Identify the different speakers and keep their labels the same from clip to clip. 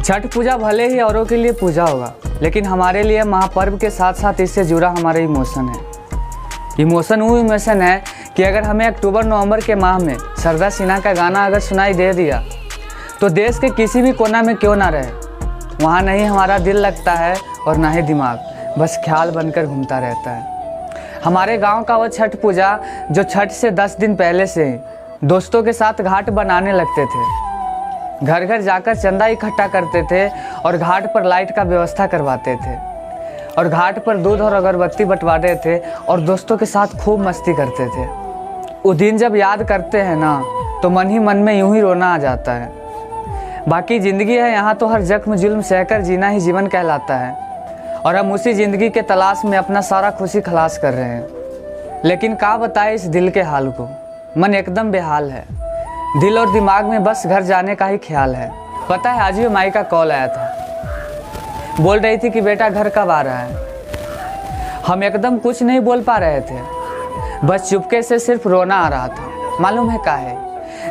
Speaker 1: छठ पूजा भले ही औरों के लिए पूजा होगा, लेकिन हमारे लिए महापर्व के साथ साथ इससे जुड़ा हमारा इमोशन है। इमोशन वो इमोशन है कि अगर हमें अक्टूबर नवंबर के माह में शारदा सिन्हा का गाना अगर सुनाई दे दिया तो देश के किसी भी कोना में क्यों ना रहे, वहाँ नहीं हमारा दिल लगता है और ना ही दिमाग, बस ख्याल बनकर घूमता रहता है। हमारे गांव का वो छठ पूजा जो छठ से 10 दिन पहले से ही दोस्तों के साथ घाट बनाने लगते थे, घर घर जाकर चंदा इकट्ठा करते थे और घाट पर लाइट का व्यवस्था करवाते थे और घाट पर दूध और अगरबत्ती बंटवाते थे और दोस्तों के साथ खूब मस्ती करते थे। वो दिन जब याद करते हैं ना तो मन ही मन में यूं ही रोना आ जाता है। बाकी ज़िंदगी है यहाँ तो हर जख्म जुल्म सहकर जीना ही जीवन कहलाता है और हम उसी ज़िंदगी के तलाश में अपना सारा खुशी खलास कर रहे हैं। लेकिन क्या बताए इस दिल के हाल को, मन एकदम बेहाल है। दिल और दिमाग में बस घर जाने का ही ख्याल है। पता है आज भी माई का कॉल आया था, बोल रही थी कि बेटा घर कब आ रहा है। हम एकदम कुछ नहीं बोल पा रहे थे, बस चुपके से सिर्फ रोना आ रहा था। मालूम है क्या है,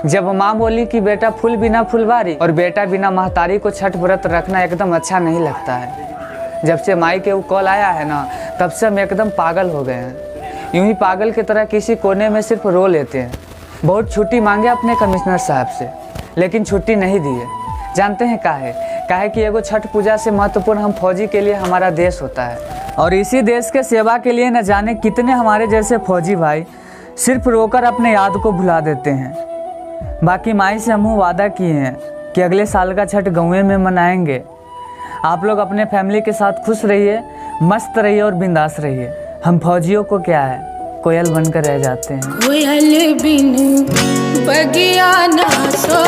Speaker 1: जब माँ बोली कि बेटा फूल बिना फुलवारी और बेटा बिना महतारी को छठ व्रत रखना एकदम अच्छा नहीं लगता है। जब से माई के वो कॉल आया है ना, तब से हम एकदम पागल हो गए हैं। यूं ही पागल की तरह किसी कोने में सिर्फ रो लेते हैं। बहुत छुट्टी मांगे अपने कमिश्नर साहब से, लेकिन छुट्टी नहीं दिए। जानते हैं काहे कि एगो छठ पूजा से महत्वपूर्ण हम फौजी के लिए हमारा देश होता है और इसी देश के सेवा के लिए न जाने कितने हमारे जैसे फौजी भाई सिर्फ रोकर अपने याद को भुला देते हैं। बाकी माई से हम वादा किए हैं कि अगले साल का छठ गाँव में मनाएंगे। आप लोग अपने फैमिली के साथ खुश रहिए, मस्त रहिए और बिंदास रहिए। हम फौजियों को क्या है, कोयल बनकर रह जाते हैं।
Speaker 2: कोयल बिन बगिया ना सो